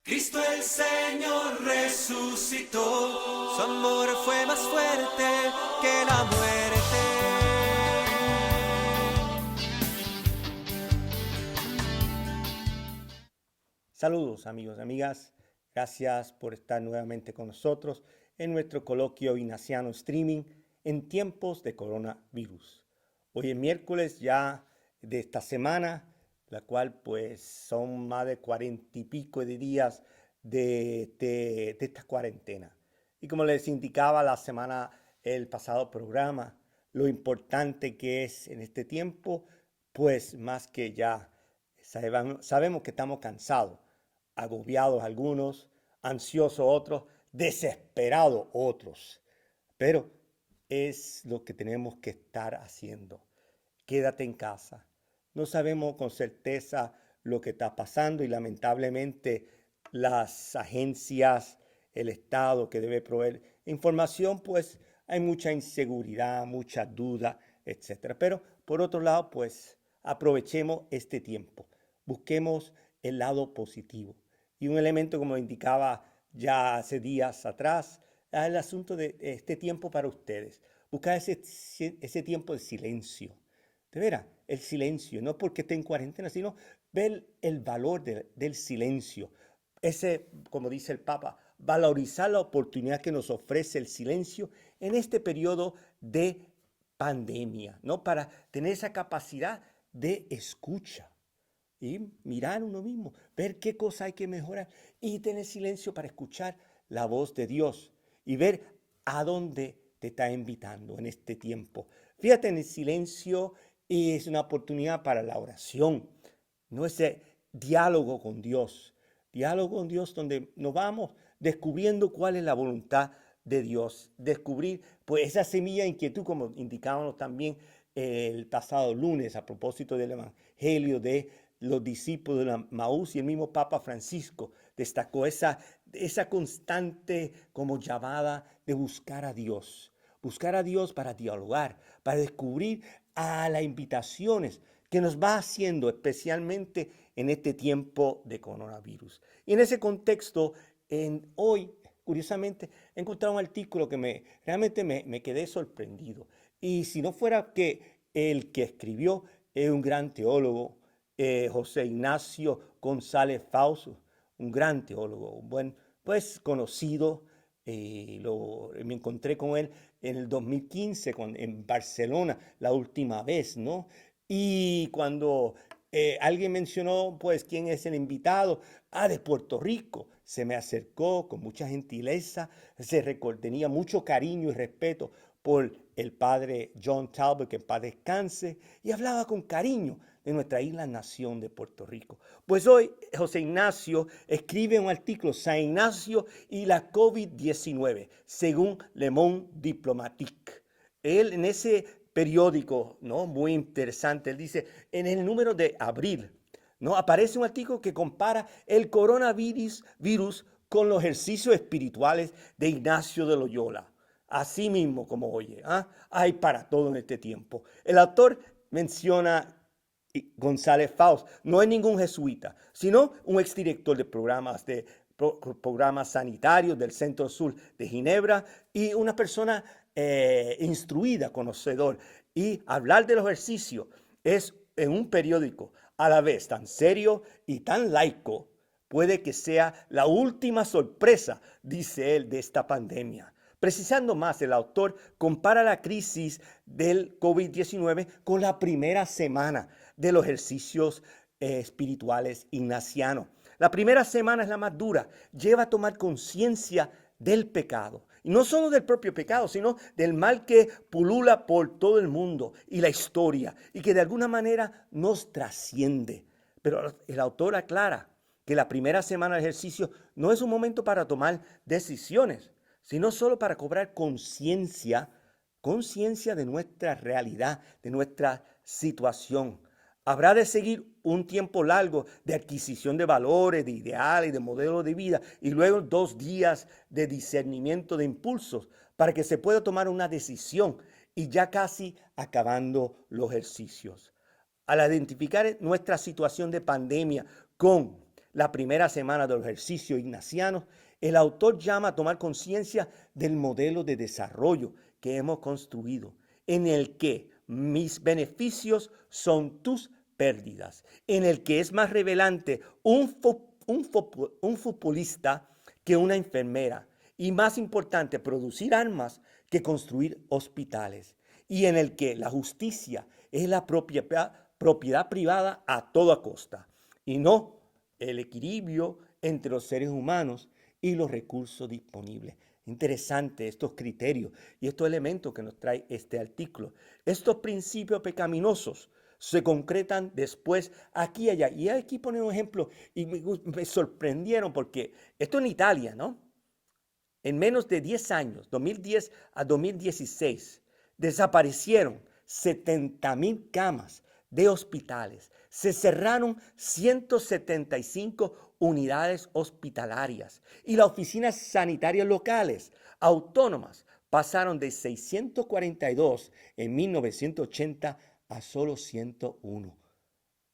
Cristo el Señor resucitó, su amor fue más fuerte que la muerte. Saludos amigos y amigas, gracias por estar nuevamente con nosotros en nuestro coloquio ignaciano streaming en tiempos de coronavirus. Hoy es miércoles ya de esta semana, la cual pues son más de 40 y pico de días de esta cuarentena. Y como les indicaba el pasado programa, lo importante que es en este tiempo, pues más que ya sabemos que estamos cansados, agobiados algunos, ansiosos otros, desesperados otros. Pero es lo que tenemos que estar haciendo. Quédate en casa. No sabemos con certeza lo que está pasando y lamentablemente las agencias, el Estado que debe proveer información, pues hay mucha inseguridad, mucha duda, etcétera. Pero por otro lado, pues aprovechemos este tiempo. Busquemos el lado positivo. Y un elemento, como indicaba ya hace días atrás, es el asunto de este tiempo para ustedes. Buscar ese tiempo de silencio. De veras, el silencio, no porque esté en cuarentena, sino ver el valor del silencio. Como dice el Papa, valorizar la oportunidad que nos ofrece el silencio en este periodo de pandemia, ¿no? Para tener esa capacidad de escucha y mirar uno mismo, ver qué cosa hay que mejorar y tener silencio para escuchar la voz de Dios y ver a dónde te está invitando en este tiempo. Fíjate en el silencio y es una oportunidad para la oración, no ese diálogo con Dios donde nos vamos descubriendo cuál es la voluntad de Dios, descubrir pues esa semilla de inquietud como indicábamos también el pasado lunes a propósito del Evangelio de los discípulos de la Maús y el mismo Papa Francisco destacó esa constante como llamada de buscar a Dios para dialogar, para descubrir a las invitaciones que nos va haciendo especialmente en este tiempo de coronavirus. Y en ese contexto, hoy, curiosamente, he encontrado un artículo que realmente me quedé sorprendido. Y si no fuera que el que escribió es un gran teólogo, José Ignacio González Fausto, un gran teólogo, un buen, pues conocido. Me encontré con él en el 2015 en Barcelona, la última vez, ¿no? Y cuando alguien mencionó, pues, quién es el invitado, de Puerto Rico, se me acercó con mucha gentileza, tenía mucho cariño y respeto por el padre John Talbot, que en paz descanse, y hablaba con cariño de nuestra isla nación de Puerto Rico. Pues hoy José Ignacio escribe un artículo, San Ignacio y la COVID-19, según Le Monde Diplomatique. Él en ese periódico, ¿no? Muy interesante, él dice, en el número de abril, ¿no? Aparece un artículo que compara el coronavirus con los ejercicios espirituales de Ignacio de Loyola. Así mismo como oye, hay para todo en este tiempo. El autor menciona González Faust, no es ningún jesuita, sino un exdirector de programas sanitarios del Centro Sur de Ginebra y una persona instruida, conocedor. Y hablar de los ejercicios es en un periódico a la vez tan serio y tan laico, puede que sea la última sorpresa, dice él, de esta pandemia. Precisando más, el autor compara la crisis del COVID-19 con la primera semana de los ejercicios espirituales ignacianos. La primera semana es la más dura, lleva a tomar conciencia del pecado. Y no solo del propio pecado, sino del mal que pulula por todo el mundo y la historia y que de alguna manera nos trasciende. Pero el autor aclara que la primera semana de ejercicio no es un momento para tomar decisiones, sino solo para cobrar conciencia de nuestra realidad, de nuestra situación. Habrá de seguir un tiempo largo de adquisición de valores, de ideales, de modelos de vida y luego 2 días de discernimiento de impulsos para que se pueda tomar una decisión y ya casi acabando los ejercicios. Al identificar nuestra situación de pandemia con la primera semana del ejercicio ignaciano, el autor llama a tomar conciencia del modelo de desarrollo que hemos construido, en el que mis beneficios son tus pérdidas, en el que es más revelante un futbolista que una enfermera, y más importante, producir armas que construir hospitales, y en el que la justicia es la propiedad privada a toda costa, y no el equilibrio entre los seres humanos y los recursos disponibles. Interesante estos criterios y estos elementos que nos trae este artículo. Estos principios pecaminosos se concretan después aquí y allá. Y aquí ponen un ejemplo y me sorprendieron porque esto en Italia, ¿no? En menos de 10 años, 2010 a 2016, desaparecieron 70,000 camas de hospitales. Se cerraron 175 unidades hospitalarias y las oficinas sanitarias locales autónomas pasaron de 642 en 1980 a solo 101.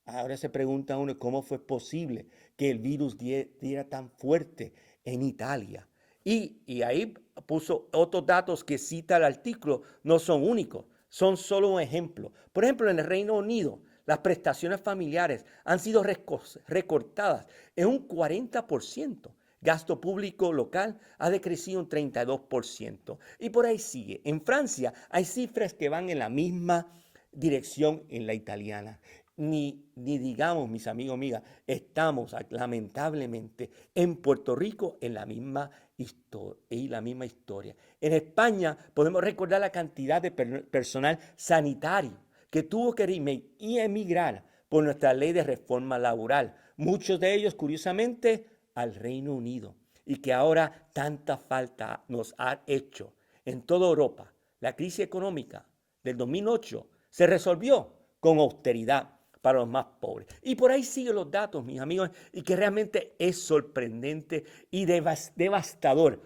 Ahora se pregunta uno cómo fue posible que el virus diera tan fuerte en Italia. Y ahí puso otros datos que cita el artículo, no son únicos, son solo un ejemplo. Por ejemplo, en el Reino Unido, las prestaciones familiares han sido recortadas en un 40%. Gasto público local ha decrecido un 32%. Y por ahí sigue. En Francia hay cifras que van en la misma dirección en la italiana. Ni digamos, mis amigos, amigas, estamos lamentablemente en Puerto Rico en la misma historia. En España podemos recordar la cantidad de personal sanitario que tuvo que emigrar por nuestra ley de reforma laboral. Muchos de ellos, curiosamente, al Reino Unido. Y que ahora tanta falta nos ha hecho en toda Europa. La crisis económica del 2008 se resolvió con austeridad para los más pobres. Y por ahí siguen los datos, mis amigos, y que realmente es sorprendente y devastador.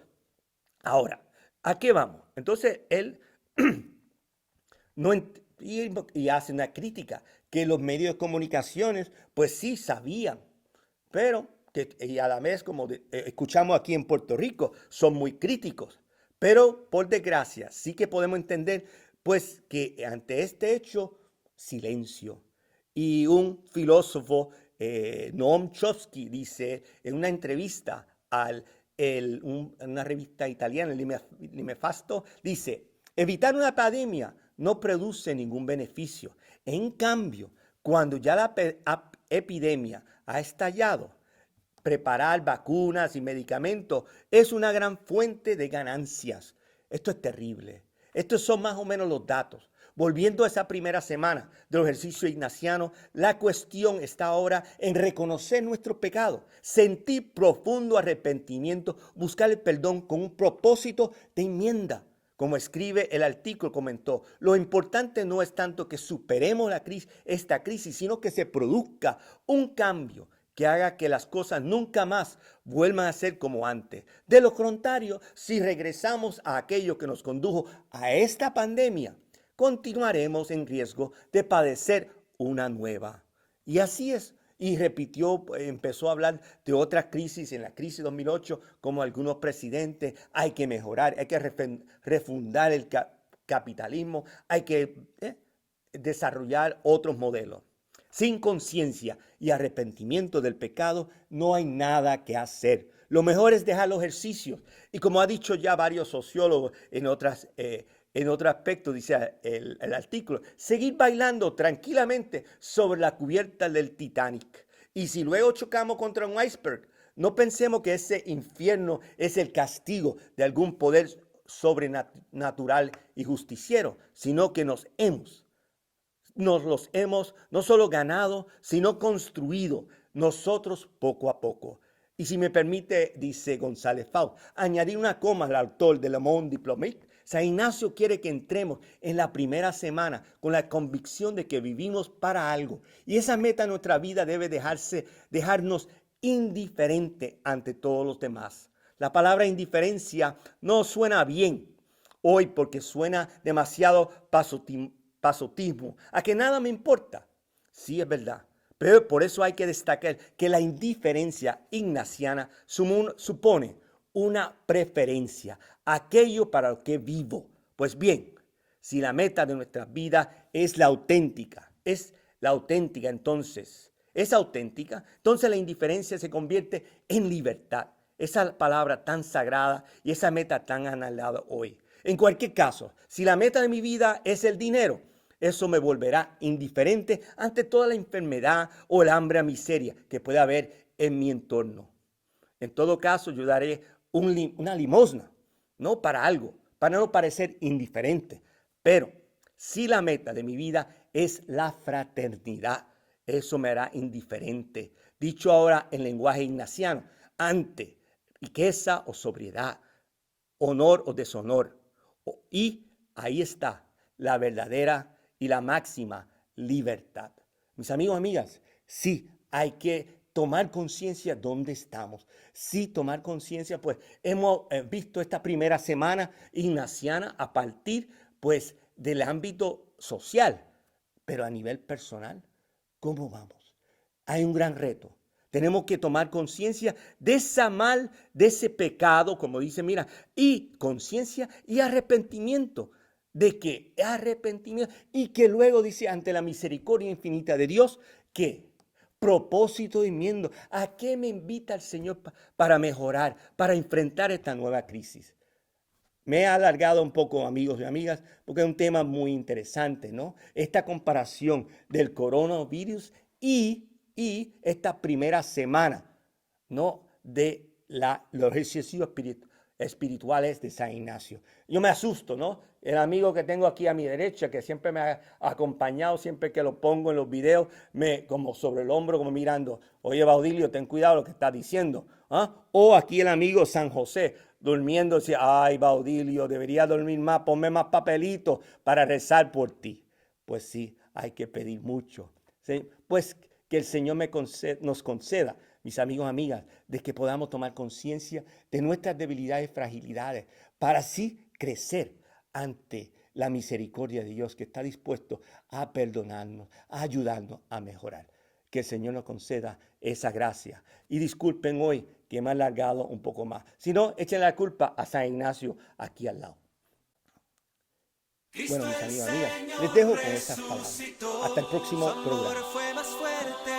Ahora, ¿a qué vamos? Entonces, él no y hace una crítica, que los medios de comunicaciones, pues sí sabían, pero y a la vez, como escuchamos aquí en Puerto Rico, son muy críticos. Pero, por desgracia, sí que podemos entender, pues, que ante este hecho, silencio. Y un filósofo, Noam Chomsky, dice en una entrevista a una revista italiana, el Limefasto, dice, evitar una pandemia no produce ningún beneficio. En cambio, cuando ya la epidemia ha estallado, preparar vacunas y medicamentos es una gran fuente de ganancias. Esto es terrible. Estos son más o menos los datos. Volviendo a esa primera semana del ejercicio ignaciano, la cuestión está ahora en reconocer nuestro pecado, sentir profundo arrepentimiento, buscar el perdón con un propósito de enmienda. Como escribe el artículo, comentó, lo importante no es tanto que superemos esta crisis, sino que se produzca un cambio que haga que las cosas nunca más vuelvan a ser como antes. De lo contrario, si regresamos a aquello que nos condujo a esta pandemia, continuaremos en riesgo de padecer una nueva. Y así es. Y repitió, empezó a hablar de otras crisis, en la crisis 2008, como algunos presidentes, hay que mejorar, hay que refundar el capitalismo, hay que desarrollar otros modelos. Sin conciencia y arrepentimiento del pecado, no hay nada que hacer. Lo mejor es dejar los ejercicios. Y como ha dicho ya varios sociólogos en otro aspecto, dice el artículo, seguir bailando tranquilamente sobre la cubierta del Titanic. Y si luego chocamos contra un iceberg, no pensemos que ese infierno es el castigo de algún poder sobrenatural y justiciero, sino que nos los hemos no solo ganado, sino construido nosotros poco a poco. Y si me permite, dice González Faust, añadir una coma al autor de Le Monde Diplomatique, San Ignacio quiere que entremos en la primera semana con la convicción de que vivimos para algo. Y esa meta en nuestra vida debe dejarnos indiferente ante todos los demás. La palabra indiferencia no suena bien hoy porque suena demasiado pasotismo, a que nada me importa. Sí, es verdad, Pero por eso hay que destacar que la indiferencia ignaciana supone una preferencia, aquello para lo que vivo. Pues bien, si la meta de nuestra vida es la auténtica, entonces la indiferencia se convierte en libertad. Esa palabra tan sagrada y esa meta tan anhelada hoy. En cualquier caso, si la meta de mi vida es el dinero, eso me volverá indiferente ante toda la enfermedad o el hambre o miseria que pueda haber en mi entorno. En todo caso, yo daré una limosna, no para algo, para no parecer indiferente. Pero si la meta de mi vida es la fraternidad, eso me hará indiferente. Dicho ahora en lenguaje ignaciano, ante riqueza o sobriedad, honor o deshonor. Y ahí está la verdadera y la máxima libertad. Mis amigos, amigas, sí, hay que tomar conciencia dónde estamos. Sí, tomar conciencia, pues hemos visto esta primera semana ignaciana a partir, pues, del ámbito social, pero a nivel personal, ¿cómo vamos? Hay un gran reto. Tenemos que tomar conciencia de de ese pecado, como dice, mira, y conciencia y arrepentimiento. De que arrepentimiento y que luego dice ante la misericordia infinita de Dios que propósito y enmiendo. ¿A qué me invita el Señor para mejorar, para enfrentar esta nueva crisis? Me he alargado un poco, amigos y amigas, porque es un tema muy interesante, ¿no? Esta comparación del coronavirus y esta primera semana, ¿no? De los ejercicios espirituales de San Ignacio. Yo me asusto, ¿no? El amigo que tengo aquí a mi derecha, que siempre me ha acompañado, siempre que lo pongo en los videos, como sobre el hombro, como mirando, oye, Baudilio, ten cuidado lo que estás diciendo. ¿Ah? O aquí el amigo San José, durmiendo, decía, ay, Baudilio, debería dormir más, ponme más papelitos para rezar por ti. Pues sí, hay que pedir mucho. ¿Sí? Pues que el Señor nos conceda, mis amigos y amigas, de que podamos tomar conciencia de nuestras debilidades y fragilidades para así crecer ante la misericordia de Dios que está dispuesto a perdonarnos, a ayudarnos a mejorar. Que el Señor nos conceda esa gracia. Y disculpen hoy que me he alargado un poco más. Si no, echen la culpa a San Ignacio aquí al lado. Bueno, mis amigos y amigas, les dejo con estas palabras. Hasta el próximo programa. Fue más fuerte